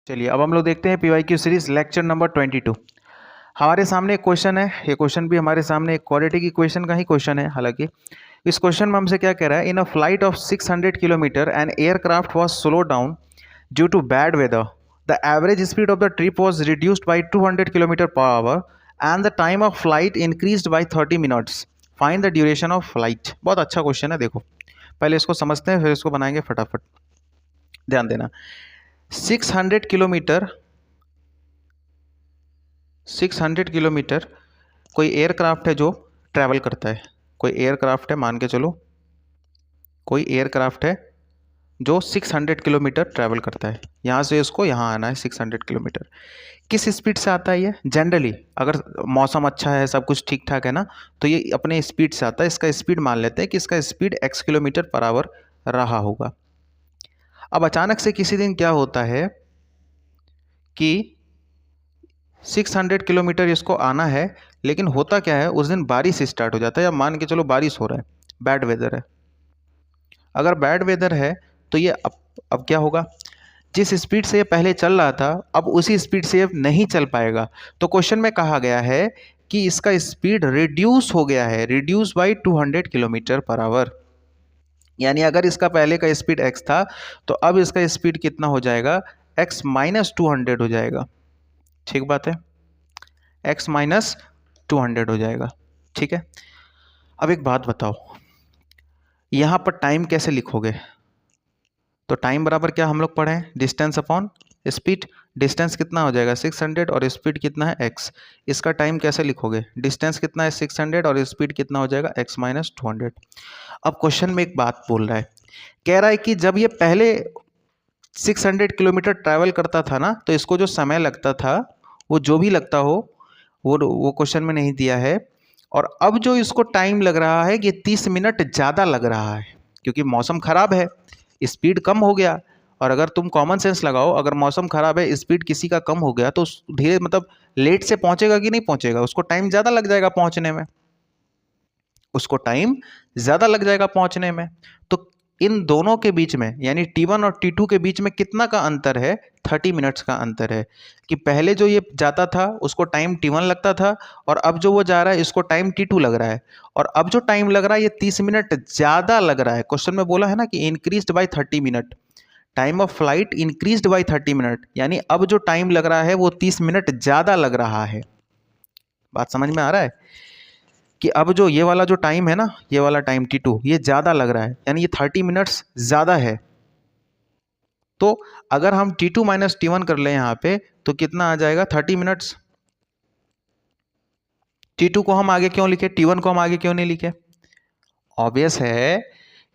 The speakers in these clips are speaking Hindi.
चलिए अब हम लोग देखते हैं पीवाईक्यू सीरीज लेक्चर नंबर 22। हमारे सामने एक क्वेश्चन है। ये क्वेश्चन भी हमारे सामने एक क्वाड्रेटिक इक्वेशन का ही क्वेश्चन है। हालांकि इस क्वेश्चन में हमसे क्या कह रहा है, in a flight of 600 kilometre an aircraft was slow down due to bad weather. The average speed of the trip was reduced by 200 kilometre per hour and the time of flight increased by 30 minutes. Find the duration of flight. बहुत अच्छा क्वेश्चन है। देखो पहले इसको समझते हैं फिर इसको बनाएंगे फटाफट। ध्यान देना, 600 किलोमीटर 600 किलोमीटर कोई एयरक्राफ्ट है जो ट्रैवल करता है। कोई एयरक्राफ्ट है, मान के चलो कोई एयरक्राफ्ट है जो 600 किलोमीटर ट्रैवल करता है। यहाँ से इसको यहाँ आना है 600 किलोमीटर। किस स्पीड से आता है ये? जनरली अगर मौसम अच्छा है, सब कुछ ठीक ठाक है ना, तो ये अपने स्पीड से आता है। इसका स्पीड मान लेते हैं कि इसका speed x kilometre per our रहा होगा। अब अचानक से किसी दिन क्या होता है कि 600 किलोमीटर इसको आना है, लेकिन होता क्या है, उस दिन बारिश स्टार्ट हो जाता है। या मान के चलो बारिश हो रहा है, बैड वेदर है। अगर बैड वेदर है तो ये अब क्या होगा, जिस स्पीड से ये पहले चल रहा था अब उसी स्पीड से ये नहीं चल पाएगा। तो क्वेश्चन में कहा गया है कि इसका स्पीड रिड्यूस हो गया है, reduce by 200 kilometre per our. यानी अगर इसका पहले का स्पीड x था तो अब इसका स्पीड कितना हो जाएगा, x माइनस 200 हो जाएगा। ठीक बात है, x माइनस 200 हो जाएगा। ठीक है, अब एक बात बताओ, यहाँ पर टाइम कैसे लिखोगे? तो टाइम बराबर क्या हम लोग पढ़े हैं, डिस्टेंस अपॉन स्पीड। डिस्टेंस कितना हो जाएगा 600 और स्पीड कितना है x। इसका टाइम कैसे लिखोगे, डिस्टेंस कितना है 600 और स्पीड कितना हो जाएगा x माइनस 200। अब क्वेश्चन में एक बात बोल रहा है, कह रहा है कि जब ये पहले 600 किलोमीटर ट्रैवल करता था ना, तो इसको जो समय लगता था वो जो भी लगता हो वो क्वेश्चन में नहीं दिया है। और अब जो इसको टाइम लग रहा है ये 30 मिनट ज़्यादा लग रहा है, क्योंकि मौसम ख़राब है, स्पीड कम हो गया। और अगर तुम कॉमन सेंस लगाओ, अगर मौसम ख़राब है, स्पीड किसी का कम हो गया तो धीरे मतलब लेट से पहुंचेगा कि नहीं पहुंचेगा, उसको टाइम ज़्यादा लग जाएगा पहुंचने में, उसको टाइम ज़्यादा लग जाएगा पहुंचने में। तो इन दोनों के बीच में यानी T1 और T2 के बीच में कितना का अंतर है, 30 मिनट्स का अंतर है। कि पहले जो ये जाता था उसको टाइम T1 लगता था और अब जो वो जा रहा है इसको टाइम T2 लग रहा है। और अब जो टाइम लग रहा है ये 30 मिनट ज़्यादा लग रहा है। क्वेश्चन में बोला है ना कि increased by 30 minute, time of flight increased by 30 minute, यानी अब जो टाइम लग रहा है वो 30 मिनट ज़्यादा लग रहा है। बात समझ में आ रहा है कि अब जो ये वाला जो टाइम है ना, ये वाला टाइम T2 ये ज़्यादा लग रहा है, यानी ये 30 मिनट्स ज़्यादा है। तो अगर हम T2 माइनस T1 कर लें यहाँ पे तो कितना आ जाएगा, 30 मिनट्स। T2 को हम आगे क्यों लिखे, T1 को हम आगे क्यों नहीं लिखे? ऑब्वियस है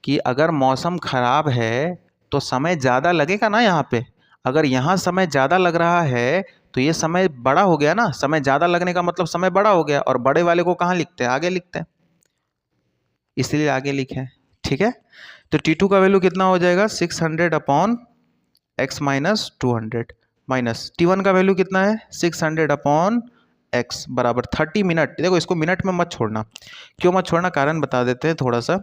कि अगर मौसम खराब है तो समय ज़्यादा लगेगा ना यहाँ पे। अगर यहाँ समय ज़्यादा लग रहा है तो ये समय बड़ा हो गया ना, समय ज़्यादा लगने का मतलब समय बड़ा हो गया। और बड़े वाले को कहाँ लिखते हैं, आगे लिखते हैं, इसलिए आगे लिखे। ठीक है, तो T2 का वैल्यू कितना हो जाएगा, 600 upon x minus 200 minus T1 का वैल्यू कितना है 600 अपॉन x बराबर 30 मिनट। देखो इसको मिनट में मत छोड़ना। क्यों मत छोड़ना, कारण बता देते हैं थोड़ा सा।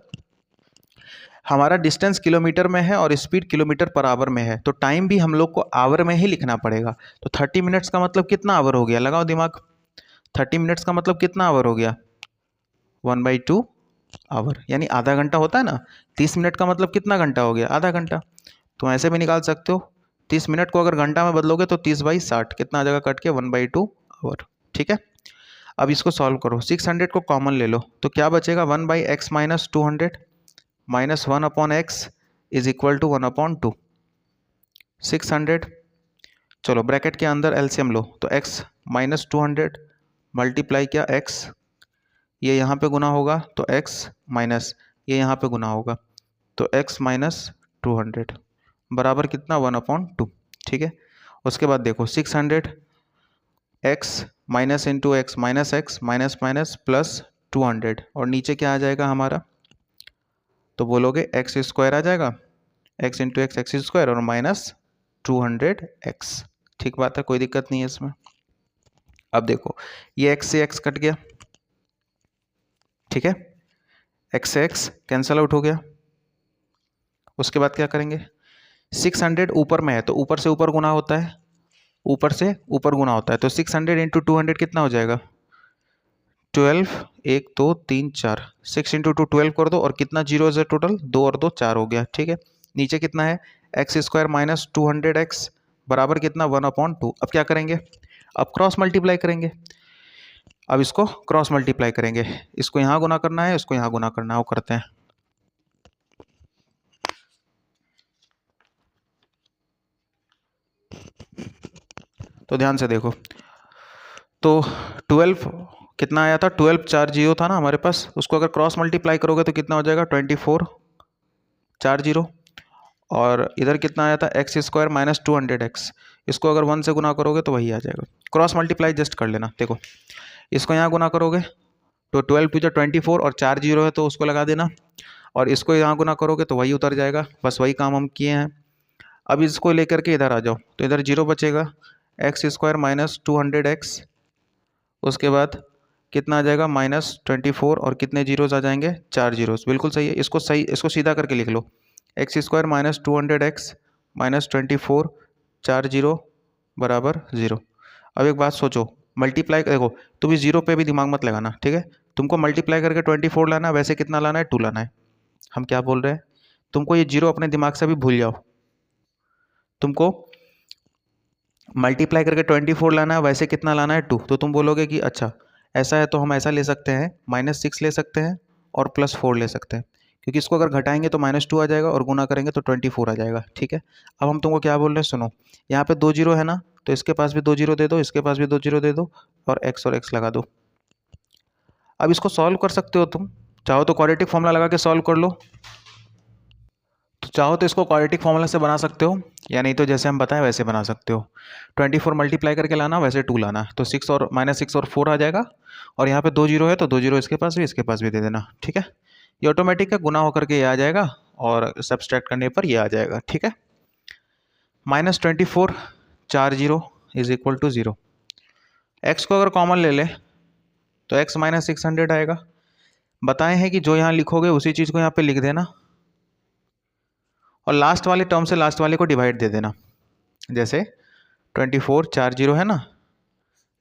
हमारा डिस्टेंस किलोमीटर में है और स्पीड किलोमीटर पर आवर में है, तो टाइम भी हम लोग को आवर में ही लिखना पड़ेगा। तो 30 मिनट्स का मतलब कितना आवर हो गया, लगाओ दिमाग। 30 मिनट्स का मतलब कितना आवर हो गया, 1/2 आवर, यानी आधा घंटा होता है ना। 30 मिनट का मतलब कितना घंटा हो गया, आधा घंटा। तो ऐसे भी निकाल सकते हो, 30 मिनट को अगर घंटा में बदलोगे तो 30/60 कितना आ जाएगा कट के, 1/2 आवर। ठीक है, अब इसको सॉल्व करो, 600 को कॉमन ले लो तो क्या बचेगा, 1/x minus 200 minus 1/x is equal to 1/2। 600, चलो ब्रैकेट के अंदर एलसीएम लो तो x माइनस 200 मल्टीप्लाई क्या x, ये यहाँ पे गुना होगा तो x माइनस ये यहाँ पे गुना होगा तो x माइनस 200 बराबर कितना, 1/2। ठीक है, उसके बाद देखो 600 x minus into x minus x minus minus plus 200 और नीचे क्या आ जाएगा हमारा, तो बोलोगे एक्स स्क्वायर आ जाएगा, x into x x square और माइनस 200x। ठीक बात है, कोई दिक्कत नहीं है इसमें। अब देखो ये x से x कट गया, ठीक है, x से x कैंसल आउट हो गया। उसके बाद क्या करेंगे, 600 ऊपर में है तो ऊपर से ऊपर गुना होता है, ऊपर से ऊपर गुना होता है, तो 600 इंटू 200 कितना हो जाएगा 12, 1 2 3 4, 6 इंटू 2 12 कर दो, और कितना जीरो है टोटल, 2 और 2 4 हो गया। ठीक है, नीचे कितना है एक्स स्क्वायर माइनस 200x बराबर कितना 1/2। अब क्या करेंगे, अब क्रॉस मल्टीप्लाई करेंगे। अब इसको क्रॉस मल्टीप्लाई करेंगे, इसको यहाँ गुना करना है, इसको यहाँ गुना करना है, वो करते हैं। तो ध्यान से देखो, तो 12 कितना आया था, 12 4 जीरो था ना हमारे पास, उसको अगर क्रॉस मल्टीप्लाई करोगे तो कितना हो जाएगा 24 4 जीरो, और इधर कितना आया था एक्स स्क्वायर माइनस 200x, इसको अगर 1 से गुना करोगे तो वही आ जाएगा। क्रॉस मल्टीप्लाई जस्ट कर लेना। देखो इसको यहाँ गुना करोगे तो 12 टू 24 और 4 जीरो है तो उसको लगा देना, और इसको यहाँ गुना करोगे तो वही उतर जाएगा। बस वही काम हम किए हैं। अब इसको लेकर के इधर आ जाओ, तो इधर जीरो बचेगा, एक्स स्क्वायर माइनस 200x, उसके बाद कितना आ जाएगा -24, और कितने जीरोस आ जाएंगे 4 जीरोस। बिल्कुल सही है, इसको सीधा करके लिख लो, x square minus 200x minus 24 4 zero बराबर 0। अब एक बात सोचो, मल्टीप्लाई देखो, तुम इस जीरो पे भी दिमाग मत लगाना, ठीक है। तुमको मल्टीप्लाई करके 24 लाना है, वैसे कितना लाना है 2 लाना है। हम क्या बोल रहे हैं, तुमको ये जीरो अपने दिमाग से भी भूल जाओ, तुमको मल्टीप्लाई करके 24 लाना है, वैसे कितना लाना है 2। तो तुम बोलोगे कि अच्छा ऐसा है तो हम ऐसा ले सकते हैं, -6 ले सकते हैं और +4 ले सकते हैं, क्योंकि इसको अगर घटाएंगे तो -2 आ जाएगा और गुना करेंगे तो 24 आ जाएगा। ठीक है, अब हम तुमको क्या बोल रहे हैं, सुनो, यहाँ पे 2 जीरो है ना, तो इसके पास भी 2 जीरो दे दो, इसके पास भी 2 जीरो दे दो, और x लगा दो। अब इसको सॉल्व कर सकते हो तुम, चाहो तो क्वाड्रेटिक फॉर्मूला लगा के सॉल्व कर लो, तो चाहो तो इसको क्वाड्रेटिक फॉर्मूला से बना सकते हो, या नहीं तो जैसे हम बताएं वैसे बना सकते हो। 24 मल्टीप्लाई करके लाना, वैसे 2 लाना, तो 6 और -6 और 4 आ जाएगा, और यहाँ पे 2 जीरो है तो 2 जीरो इसके पास भी दे देना। ठीक है, ये ऑटोमेटिक है, गुना होकर के ये आ जाएगा, और सब्सट्रैक्ट करने पर ये आ जाएगा। ठीक है, -24 4 zero is equal to 0। X को अगर कॉमन ले ले तो x -600 आएगा। बताए हैं कि जो यहाँ लिखोगे उसी चीज़ को यहाँ पे लिख देना, और लास्ट वाले टर्म से लास्ट वाले को डिवाइड दे देना। जैसे 24 4 जीरो है ना,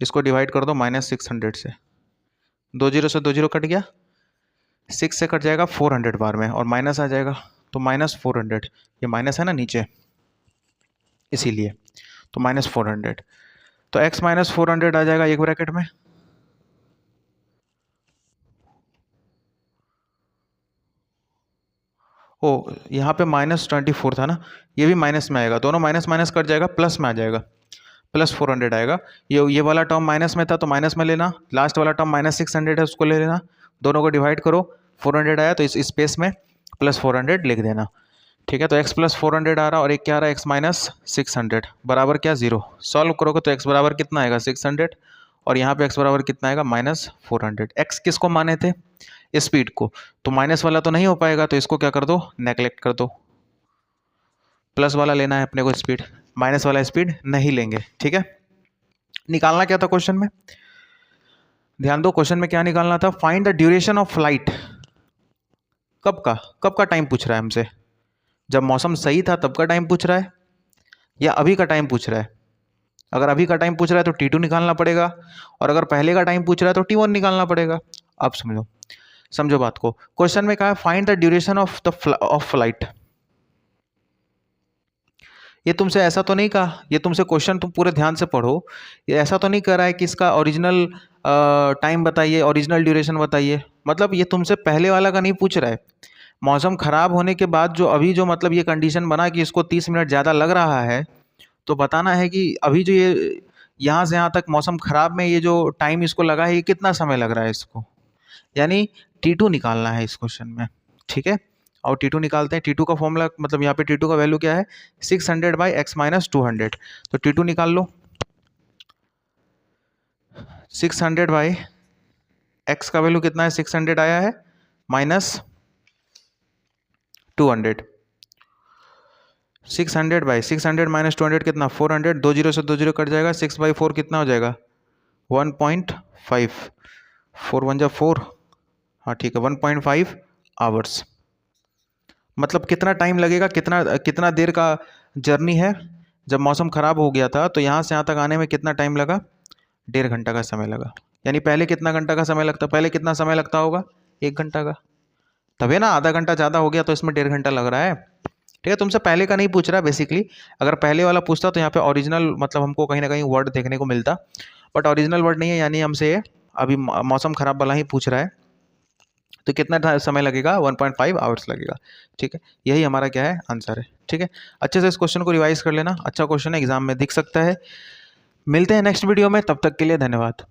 इसको डिवाइड कर दो -600 से, 2 जीरो से 2 जीरो कट गया, 6 से कट जाएगा 400 बार में, और माइनस आ जाएगा, तो -400, ये माइनस है ना नीचे, इसीलिए तो -400, तो x -400 आ जाएगा एक ब्रैकेट में, ओ यहाँ पे -24 था ना, ये भी माइनस में आएगा, दोनों माइनस माइनस कट जाएगा, प्लस में आ जाएगा, +400 आएगा। ये वाला टर्म माइनस में था तो माइनस में लेना, लास्ट वाला टर्म -600 है उसको ले लेना, दोनों को डिवाइड करो, 400 आया तो इस स्पेस में +400 लिख देना। ठीक है, तो x +400 आ रहा, और एक क्या आ रहा है x -600 बराबर क्या 0। सॉल्व करोगे तो x बराबर कितना आएगा 600, और यहाँ पे x बराबर कितना आएगा -400। x किसको माने थे, स्पीड को, तो माइनस वाला तो नहीं हो पाएगा, तो इसको क्या कर दो नेगलेक्ट कर दो, प्लस वाला लेना है अपने को स्पीड, माइनस वाला स्पीड नहीं लेंगे। ठीक है, निकालना क्या था क्वेश्चन में, ध्यान दो, क्वेश्चन में क्या निकालना था, find the duration of flight. कब का टाइम पूछ रहा है हमसे, जब मौसम सही था तब का टाइम पूछ रहा है, या अभी का टाइम पूछ रहा है। अगर अभी का टाइम पूछ रहा है तो T2 निकालना पड़ेगा, और अगर पहले का टाइम पूछ रहा है तो T1 निकालना पड़ेगा। अब समझो बात को, क्वेश्चन में कहा है find the duration of flight. ये तुमसे ऐसा तो नहीं कहा, ये तुमसे क्वेश्चन तुम पूरे ध्यान से पढ़ो, ये ऐसा तो नहीं कह रहा है कि इसका ओरिजिनल टाइम बताइए, ओरिजिनल ड्यूरेशन बताइए, मतलब ये तुमसे पहले वाला का नहीं पूछ रहा है। मौसम ख़राब होने के बाद जो अभी जो मतलब ये कंडीशन बना कि इसको 30 मिनट ज़्यादा लग रहा है, तो बताना है कि अभी जो ये यहाँ से यहाँ तक मौसम ख़राब में ये जो टाइम इसको लगा है, ये कितना समय लग रहा है इसको, यानी T2 निकालना है इस क्वेश्चन में। ठीक है, और T2 निकालते हैं। T2 का फॉर्मूला मतलब यहाँ पे T2 का वैल्यू क्या है 600/x - 200, तो T2 निकाल लो, 600/x का वैल्यू कितना है 600 आया है -200, 600/600 - 200 कितना 400, 2 जीरो से 2 जीरो कट जाएगा, 6/4 कितना हो जाएगा 1.5, 4 1 जा 4, हाँ ठीक है 1.5 आवर्स। मतलब कितना टाइम लगेगा, कितना देर का जर्नी है, जब मौसम ख़राब हो गया था तो यहाँ से यहाँ तक आने में कितना टाइम लगा, 1.5 घंटा का समय लगा। यानी पहले कितना घंटा का समय लगता, पहले कितना समय लगता होगा, 1 घंटा का। तभी ना आधा घंटा ज़्यादा हो गया तो इसमें 1.5 घंटा लग रहा है। ठीक है, तुमसे पहले का नहीं पूछ रहा बेसिकली। अगर पहले वाला पूछता तो यहाँ पे ओरिजिनल मतलब हमको कहीं ना कहीं वर्ड देखने को मिलता, बट ओरिजिनल वर्ड नहीं है, यानी हमसे अभी मौसम खराब वाला ही पूछ रहा है। तो कितना समय लगेगा, 1.5 आवर्स लगेगा। ठीक है, यही हमारा क्या है, आंसर है। ठीक है, अच्छे से इस क्वेश्चन को रिवाइज कर लेना, अच्छा क्वेश्चन है, एग्जाम में दिख सकता है। मिलते हैं नेक्स्ट वीडियो में, तब तक के लिए धन्यवाद।